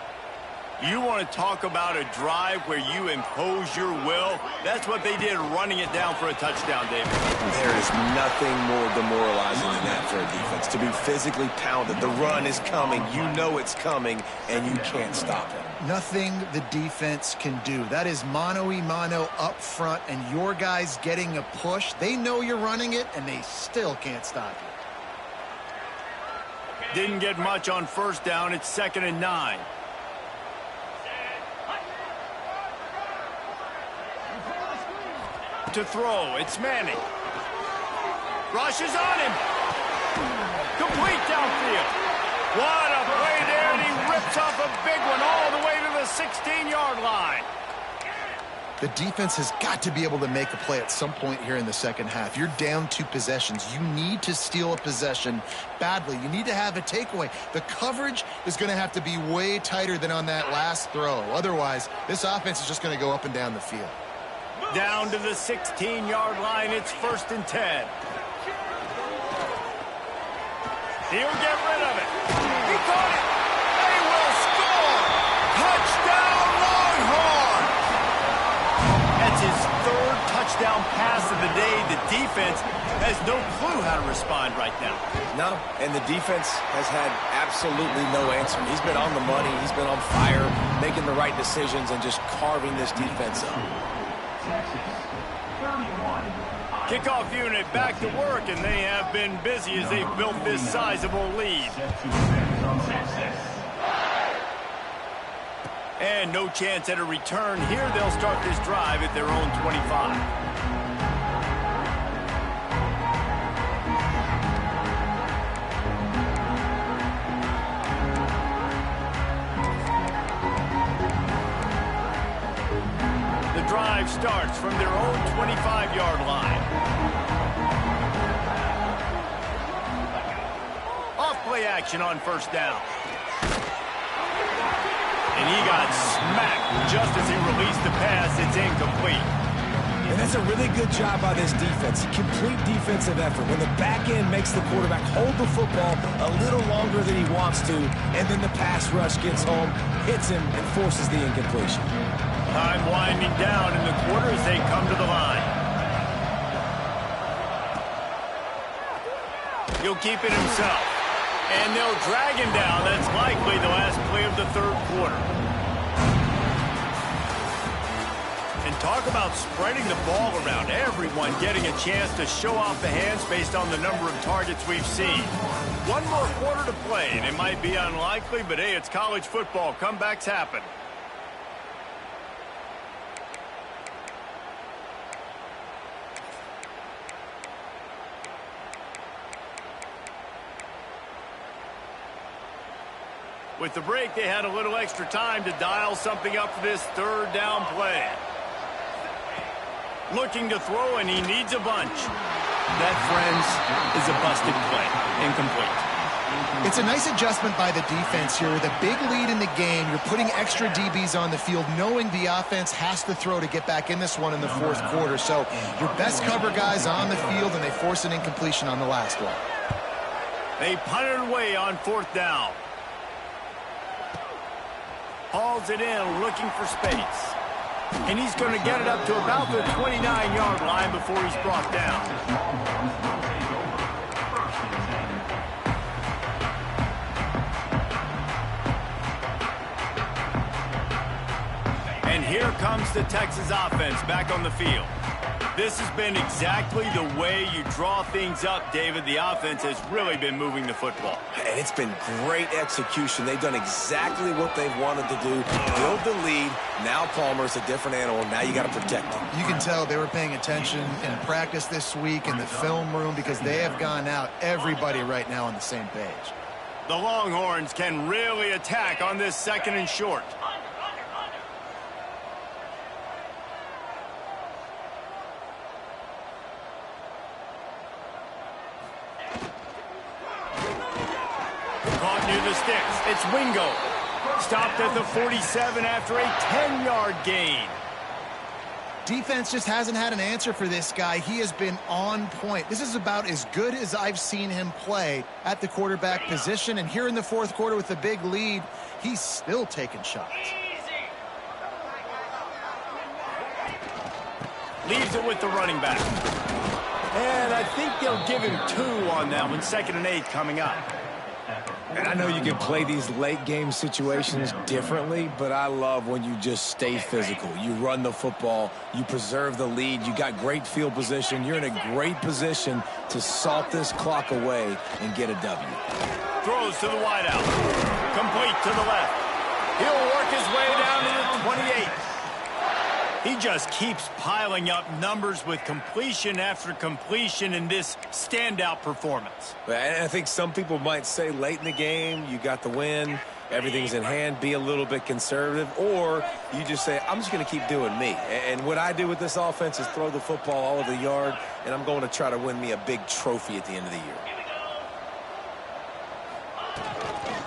You want to talk about a drive where you impose your will? That's what they did, running it down for a touchdown, David. There is nothing more demoralizing than that for a defense. To be physically pounded. The run is coming. You know it's coming, and you can't stop it. Nothing the defense can do. That is mano-a-mano up front, and your guys getting a push. They know you're running it, and they still can't stop you. Didn't get much on first down. It's 2nd and 9. To throw, it's Manning. Rushes on him. Complete downfield. What a play there, and he rips off a big one all the way to the 16-yard line. The defense has got to be able to make a play at some point here in the second half. You're down 2 possessions. You need to steal a possession badly. You need to have a takeaway. The coverage is going to have to be way tighter than on that last throw. Otherwise, this offense is just going to go up and down the field. Down to the 16-yard line. It's 1st and 10. He'll get rid of it. He caught it. They will score. Touchdown, Longhorn. That's his 3rd touchdown pass of the day. The defense has no clue how to respond right now. No, and the defense has had absolutely no answer. He's been on the money. He's been on fire, making the right decisions and just carving this defense up. Kickoff unit back to work, and they have been busy as they've built this sizable lead. And no chance at a return here. They'll start this drive at their own 25. Drive starts from their own 25-yard line. Off-play action on first down. And he got smacked just as he released the pass. It's incomplete. And that's a really good job by this defense. Complete defensive effort. When the back end makes the quarterback hold the football a little longer than he wants to, and then the pass rush gets home, hits him, and forces the incompletion. Time winding down in the quarter as they come to the line. He'll keep it himself. And they'll drag him down. That's likely the last play of the 3rd quarter. And talk about spreading the ball around. Everyone getting a chance to show off the hands based on the number of targets we've seen. 1 more quarter to play, and it might be unlikely, but hey, it's college football. Comebacks happen. With the break, they had a little extra time to dial something up for this 3rd down play. Looking to throw, and he needs a bunch. That, friends, is a busted play. Incomplete. It's a nice adjustment by the defense here. With a big lead in the game, you're putting extra DBs on the field, knowing the offense has to throw to get back in this one in the 4th quarter. So your best cover guys on the field, and they force an incompletion on the last one. They punted away on 4th down. Hauls it in, looking for space. And he's going to get it up to about the 29-yard line before he's brought down. And here comes the Texas offense back on the field. This has been exactly the way you draw things up, David. The offense has really been moving the football. And it's been great execution. They've done exactly what they've wanted to do. Build the lead. Now Palmer's a different animal. Now you got to protect him. You can tell they were paying attention in practice this week in the film room because they have gone out, everybody right now on the same page. The Longhorns can really attack on this 2nd and short. Caught near the sticks. It's Wingo. Stopped at the 47 after a 10-yard gain. Defense just hasn't had an answer for this guy. He has been on point. This is about as good as I've seen him play at the quarterback position. And here in the 4th quarter with the big lead, he's still taking shots. Leaves it with the running back. And I think they'll give him 2 on that one. 2nd and 8 coming up. And I know you can play these late-game situations differently, but I love when you just stay physical. You run the football. You preserve the lead. You got great field position. You're in a great position to salt this clock away and get a W. Throws to the wideout. Complete to the left. He'll work his way down to the 28. He just keeps piling up numbers with completion after completion in this standout performance. And I think some people might say late in the game, you got the win, everything's in hand, be a little bit conservative, or you just say, I'm just going to keep doing me. And what I do with this offense is throw the football all over the yard, and I'm going to try to win me a big trophy at the end of the year.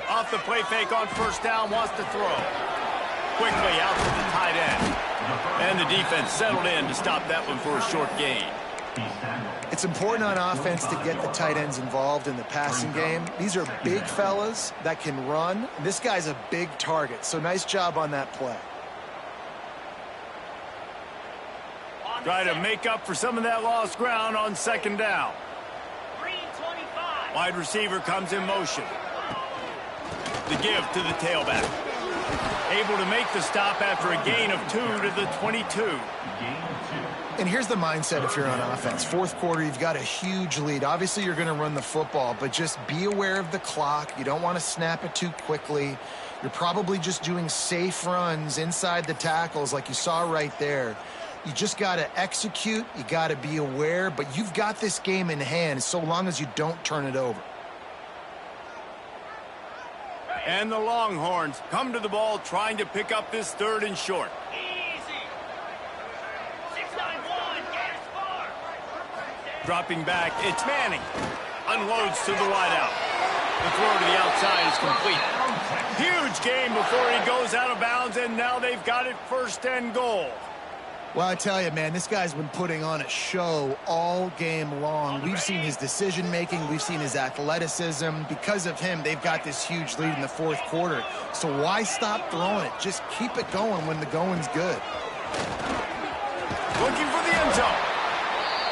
Off the play fake on 1st down, wants to throw. Quickly out to the tight end. And the defense settled in to stop that one for a short gain. It's important on offense to get the tight ends involved in the passing game. These are big fellas that can run. This guy's a big target, so nice job on that play. Try to make up for some of that lost ground on 2nd down. Wide receiver comes in motion. The give to the tailback. Able to make the stop after a gain of 2 to the 22. And here's the mindset if you're on offense. 4th quarter, you've got a huge lead. Obviously, you're going to run the football, but just be aware of the clock. You don't want to snap it too quickly. You're probably just doing safe runs inside the tackles like you saw right there. You just got to execute. You got to be aware, but you've got this game in hand so long as you don't turn it over. And the Longhorns come to the ball trying to pick up this 3rd and short. Dropping back, it's Manning. Unloads to the wideout. The throw to the outside is complete. Huge gain before he goes out of bounds, and now they've got it 1st and goal. Well, I tell you, man, this guy's been putting on a show all game long. We've seen his decision-making. We've seen his athleticism. Because of him, they've got this huge lead in the 4th quarter. So why stop throwing it? Just keep it going when the going's good. Looking for the end zone.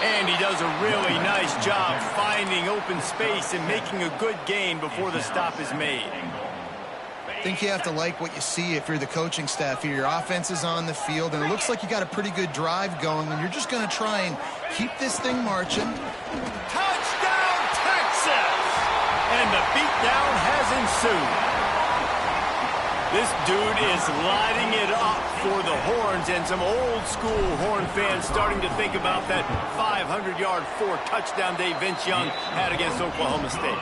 And he does a really nice job finding open space and making a good gain before the stop is made. I think you have to like what you see if you're the coaching staff here. Your offense is on the field, and it looks like you got a pretty good drive going, and you're just going to try and keep this thing marching. Touchdown, Texas! And the beatdown has ensued. This dude is lighting it up for the Horns, and some old-school Horn fans starting to think about that 500-yard 4-touchdown day Vince Young had against Oklahoma State.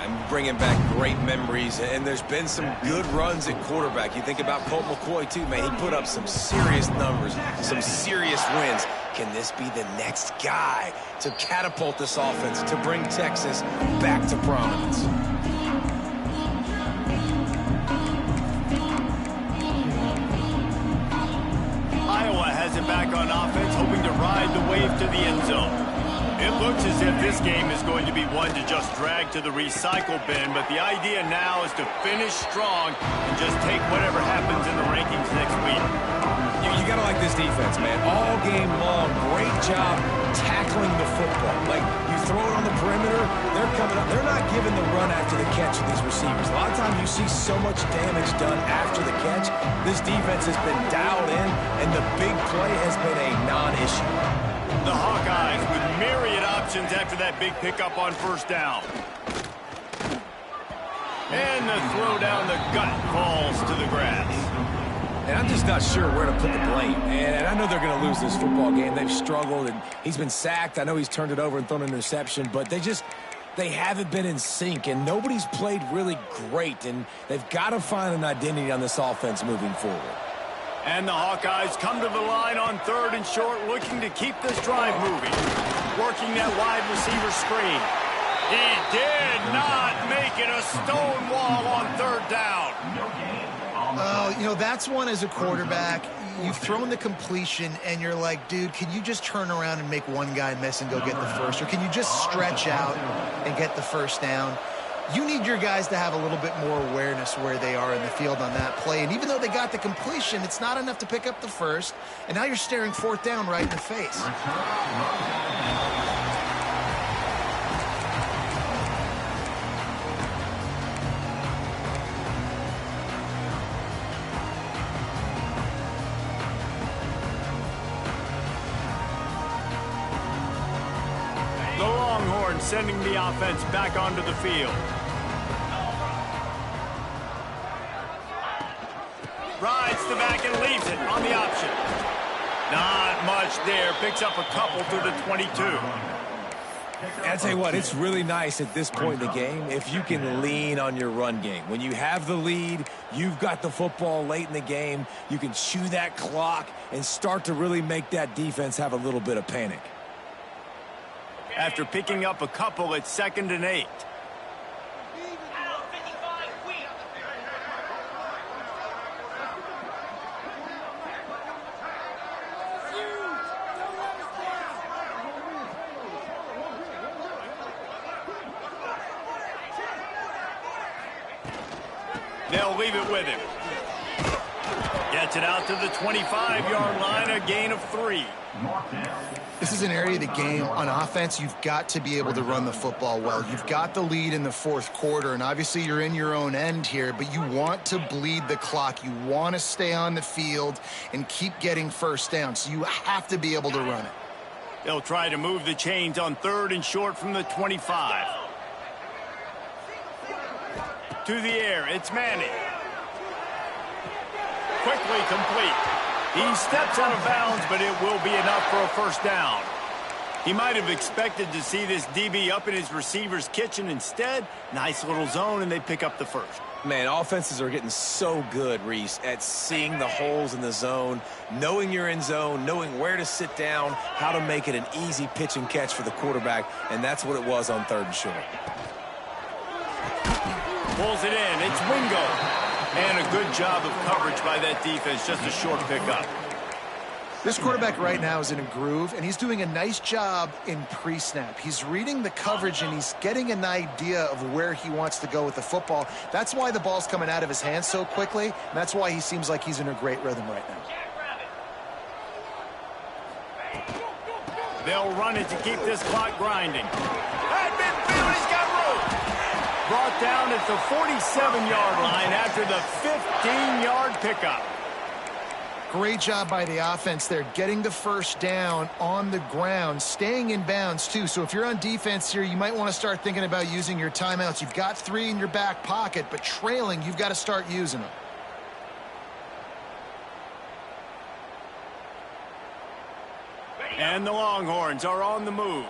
I'm bringing back great memories, and there's been some good runs at quarterback. You think about Colt McCoy, too, man. He put up some serious numbers, some serious wins. Can this be the next guy to catapult this offense, to bring Texas back to prominence? Iowa has it back on offense, hoping to ride the wave to the end zone. It looks as if this game is going to be one to just drag to the recycle bin, but the idea now is to finish strong and just take whatever happens in the rankings next week. You got to like this defense, man. All game long, great job tackling the football. Like, you throw it on the perimeter, they're coming up. They're not giving the run after the catch to these receivers. A lot of times you see so much damage done after the catch. This defense has been dialed in, and the big play has been a non-issue. The Hawkeyes with myriad options after that big pickup on first down. And the throw down the gut falls to the grass. And I'm just not sure where to put the blame. And I know they're going to lose this football game. They've struggled, and he's been sacked. I know he's turned it over and thrown an interception, but they haven't been in sync, and nobody's played really great, and they've got to find an identity on this offense moving forward. And the Hawkeyes come to the line on 3rd and short, looking to keep this drive moving. Working that wide receiver screen. He did not make it a stone wall on 3rd down. Oh, you know, that's one as a quarterback. You've thrown the completion, and you're like, dude, can you just turn around and make one guy miss and go get the first? Or can you just stretch out and get the first down? You need your guys to have a little bit more awareness where they are in the field on that play. And even though they got the completion, it's not enough to pick up the first. And now you're staring 4th down right in the face. The Longhorns sending the offense back onto the field. Rides the back and leaves it on the option. Not much there. Picks up a couple to the 22. I tell you what, it's really nice at this point in the game if you can lean on your run game. When you have the lead, you've got the football late in the game, you can chew that clock and start to really make that defense have a little bit of panic. After picking up a couple at 2nd and 8. They'll leave it with him. Gets it out to the 25-yard line, a gain of 3. This is an area of the game on offense you've got to be able to run the football well. You've got the lead in the 4th quarter, and obviously you're in your own end here, but you want to bleed the clock. You want to stay on the field and keep getting first down, so you have to be able to run it. They'll try to move the chains on 3rd and short from the 25. To the air, it's Manning. Quickly complete. He steps out of bounds, but it will be enough for a first down. He might have expected to see this DB up in his receiver's kitchen. Instead, nice little zone, and they pick up the first. Man, offenses are getting so good, Reese, at seeing the holes in the zone, knowing you're in zone, knowing where to sit down, how to make it an easy pitch and catch for the quarterback, and that's what it was on 3rd and short. Pulls it in. It's Wingo. And a good job of coverage by that defense. Just a short pickup. This quarterback right now is in a groove, and he's doing a nice job in pre-snap. He's reading the coverage, and he's getting an idea of where he wants to go with the football. That's why the ball's coming out of his hands so quickly, and that's why he seems like he's in a great rhythm right now. They'll run it to keep this clock grinding. At midfield, he's got room. Brought down at the 47-yard line after the 15-yard pickup. Great job by the offense there, getting the first down on the ground, staying in bounds too. So if you're on defense here, you might want to start thinking about using your timeouts. You've got 3 in your back pocket, but trailing, you've got to start using them. And the Longhorns are on the move.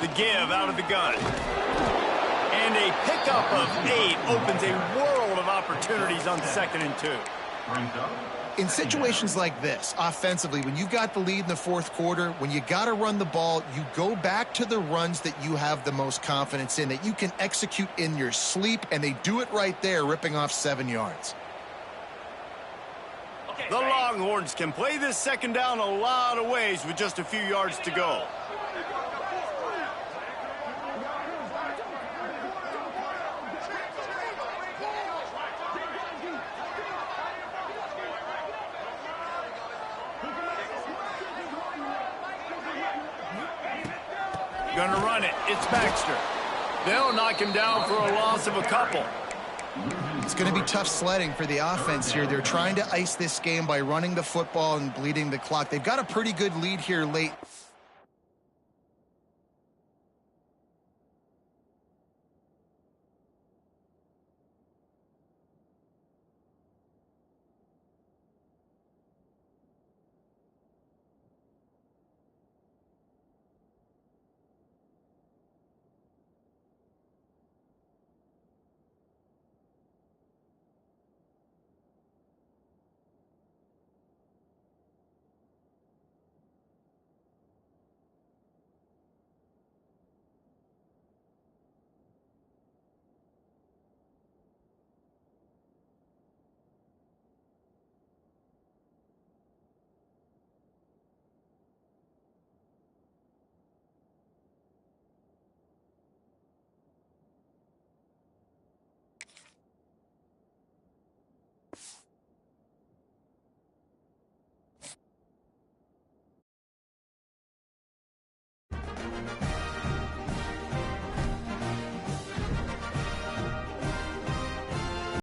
The give out of the gun. And a pickup of 8 opens a world of opportunities on 2nd and 2. In situations like this, offensively, when you've got the lead in the 4th quarter, when you got to run the ball, you go back to the runs that you have the most confidence in, that you can execute in your sleep, and they do it right there, ripping off 7 yards. The Longhorns can play this second down a lot of ways with just a few yards to go. Gonna run it. It's Baxter. They'll knock him down for a loss of a couple. It's going to be tough sledding for the offense here. They're trying to ice this game by running the football and bleeding the clock. They've got a pretty good lead here late.